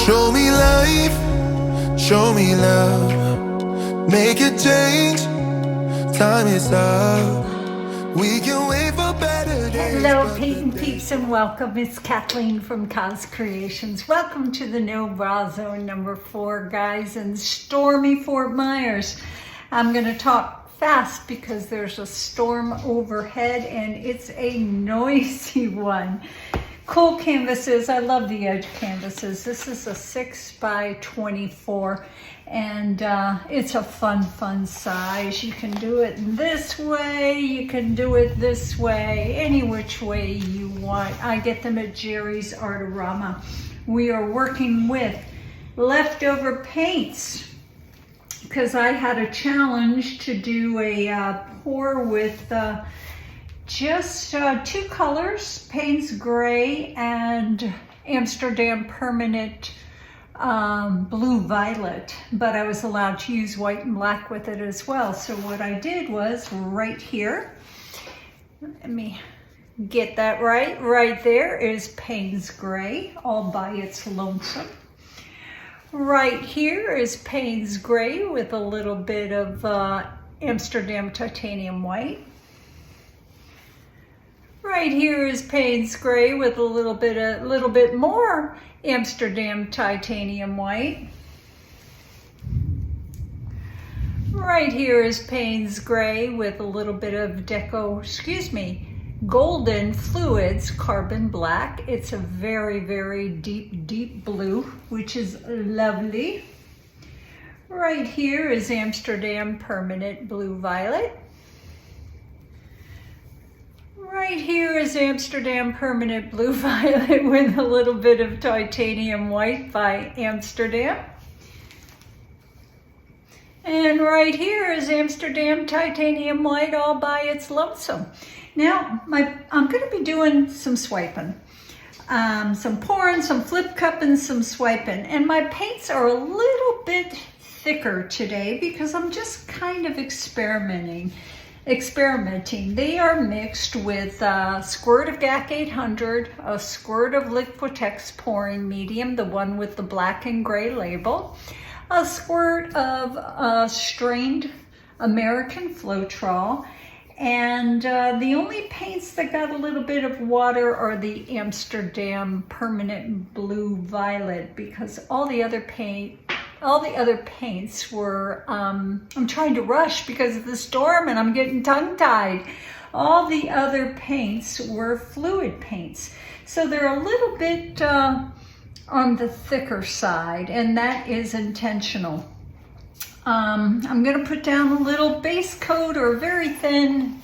Show me life, show me love. Make a change, time is up. We can wait for better days. Hello, Payton peeps, and welcome. It's Kathleen from Cozcreations. Welcome to the No Bra Zone number 4, guys, in stormy Fort Myers. I'm going to talk fast because there's a storm overhead and it's a noisy one. Cool canvases. I love the edge canvases. This is a 6 by 24 and it's a fun size. You can do it this way, you can do it this way, any which way you want. I get them at Jerry's Artorama. We are working with leftover paints because I had a challenge to do a pour with just 2 colors, Paynes Gray and Amsterdam Permanent Blue Violet, but I was allowed to use white and black with it as well. So what I did was right here, let me get that right there is Paynes Gray all by its lonesome. Right here is Paynes Gray with a little bit of Amsterdam Titanium White. Right here is Paynes Gray with a little bit more Amsterdam Titanium White. Right here is Paynes Gray with a little bit of Golden Fluids Carbon Black. It's a very deep blue, which is lovely. Right here is Amsterdam Permanent Blue Violet. Right here is Amsterdam Permanent Blue Violet with a little bit of Titanium White by Amsterdam. And right here is Amsterdam Titanium White all by its lonesome. Now, I'm going to be doing some swiping. Some pouring, some flip cupping, some swiping. And my paints are a little bit thicker today because I'm just kind of experimenting. They are mixed with a squirt of GAC 800, a squirt of Liquitex pouring medium, the one with the black and gray label, a squirt of strained American Floetrol, and the only paints that got a little bit of water are the Amsterdam Permanent Blue Violet, because all the other paints were, I'm trying to rush because of the storm and I'm getting tongue-tied. All the other paints were fluid paints. So they're a little bit on the thicker side, and that is intentional. I'm gonna put down a little base coat, or a very thin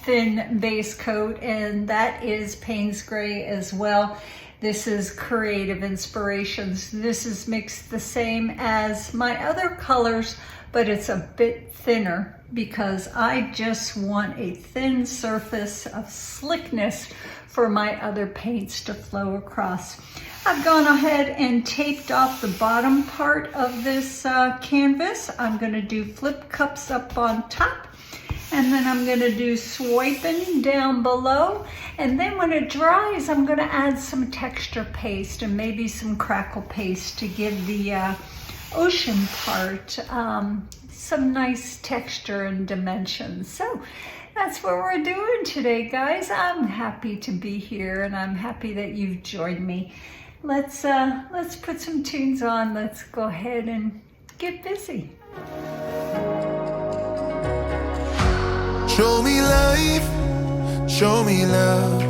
base coat, and that is Paynes Gray as well. This is Creative Inspirations. This is mixed the same as my other colors, but it's a bit thinner because I just want a thin surface of slickness for my other paints to flow across. I've gone ahead and taped off the bottom part of this canvas. I'm going to do flip cups up on top. And then I'm going to do swiping down below. And then when it dries, I'm going to add some texture paste and maybe some crackle paste to give the ocean part some nice texture and dimensions. So that's what we're doing today, guys. I'm happy to be here and I'm happy that you've joined me. Let's put some tunes on. Let's go ahead and get busy. Show me life, show me love.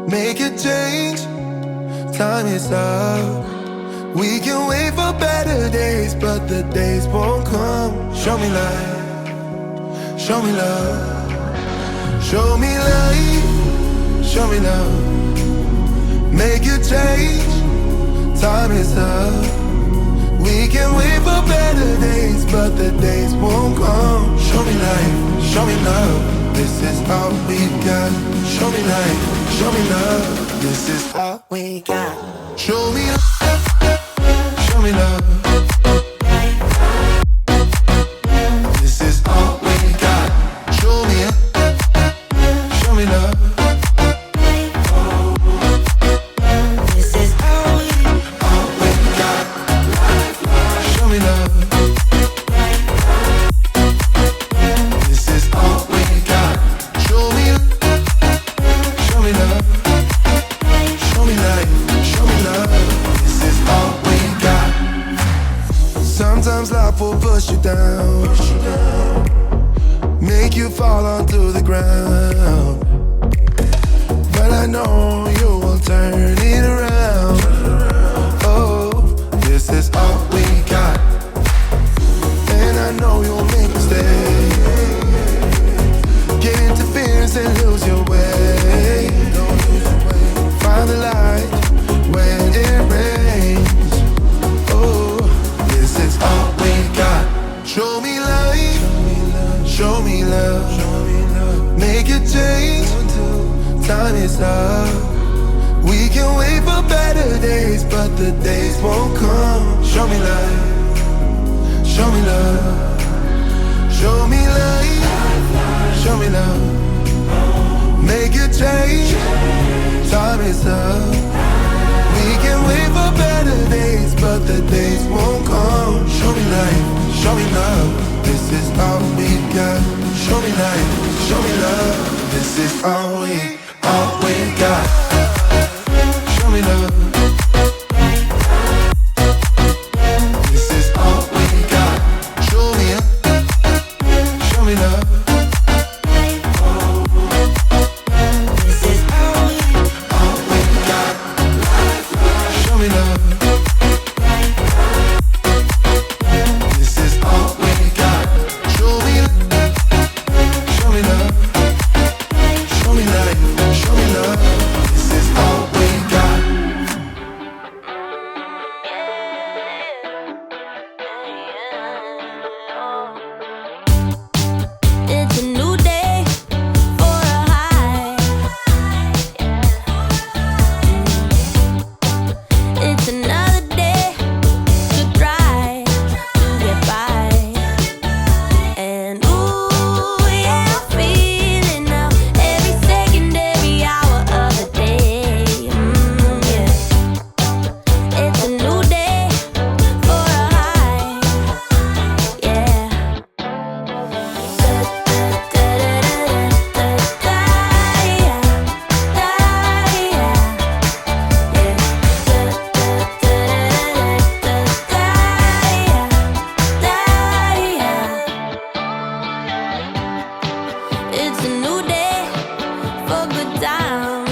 Make a change, time is up. We can wait for better days, but the days won't come. Show me life, show me love. Show me life, show me love. Make a change, time is up. We can wait for better days, but the days won't come. Show me life, show me love. This is all we got. Show me life, show me love. This is all we got. Show me love, show me love. This is all we got. Show me love, show me love. This is all we got. around. But I know you will turn it around. Oh, this is all we got. And I know you'll make mistakes. Get interference and lose your way. Find the light when it rains. Oh, this is all we got. Show me life, show me love. Make a change, time is up. We can wait for better days, but the days won't come. Show me life, show me love. Show me life, show me love. Make a change, time is up. We can wait for better days, but the days won't come. Show me life, show me love. This is all we got. Show me life, show me love. This is all we got. Show me love. This is all we got. Show me love. This is all we got. Show me love. This is all we got. Show me love. Show me life. Show me love. This is all we got. It's a new day for a high. It's another day to try to get by. And ooh, yeah, I'm feeling now every second, every hour of the day. Yeah. It's a new day for a high. Yeah. It's a new day for good times.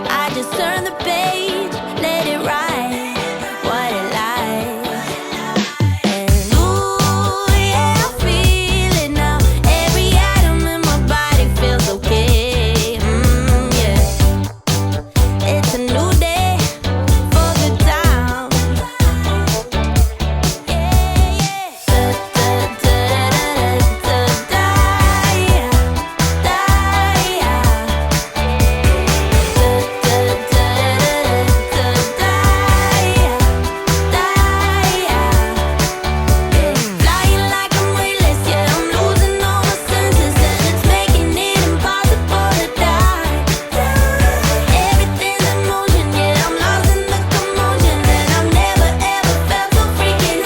I just turn the page, let it write what it likes. And ooh, yeah, I feel it now. Every atom in my body feels okay. Yeah. It's a new day for good times. Flying like I'm weightless, yeah, I'm losing all my senses, and it's making it impossible to die. Everything's in motion, yeah, I'm lost in the commotion, and I've never ever felt so freaking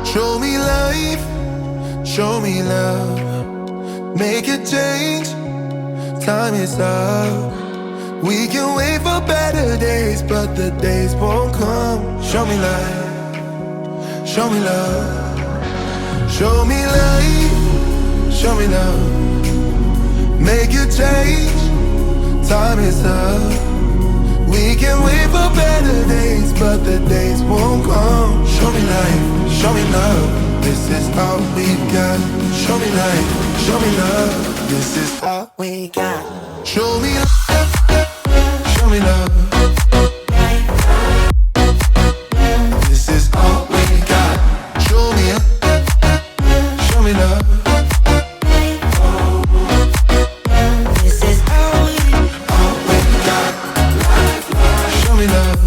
Show me life, show me love. Make a change, time is up. We can wait for better days, but the days won't come. Show me life, show me love. Show me life, show me love. Make a change, time is up. We can wait for better days, but the days won't come. Show me life, show me love. This is all we got. Show me life, show me love. This is all we got. Show me love, show me love. This is all we got. Show me love. This is all we got. Show me love.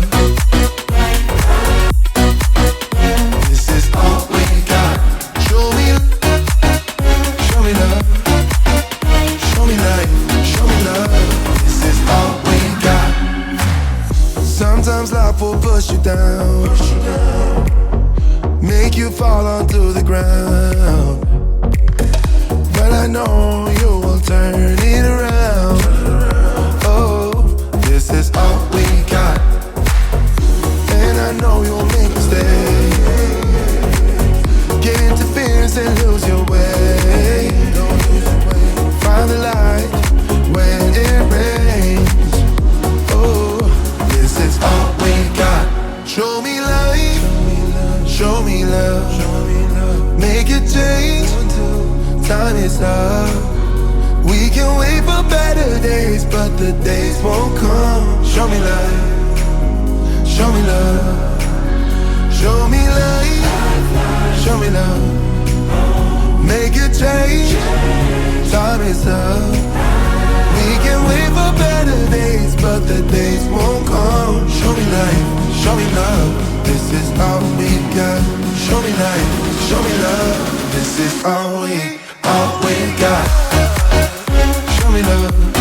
This is all we got. Show me love. Show me life. Show me love. This is all we got. onto the ground. But I know you will turn it around. Oh, this is all we got, and I know you'll make mistakes. Get interference and lose your way. Find the light when it rains. Oh, this is all we got. Show me light, show me love, make a change. Time is up. We can wait for better days, but the days won't come. Show me light, show me love, show me light, show me love, make a change. Time is up. We can wait for better days, but the days won't come. Show me light, show me love, this is all we got. Show me light, show me love, this is all we got. Show me love.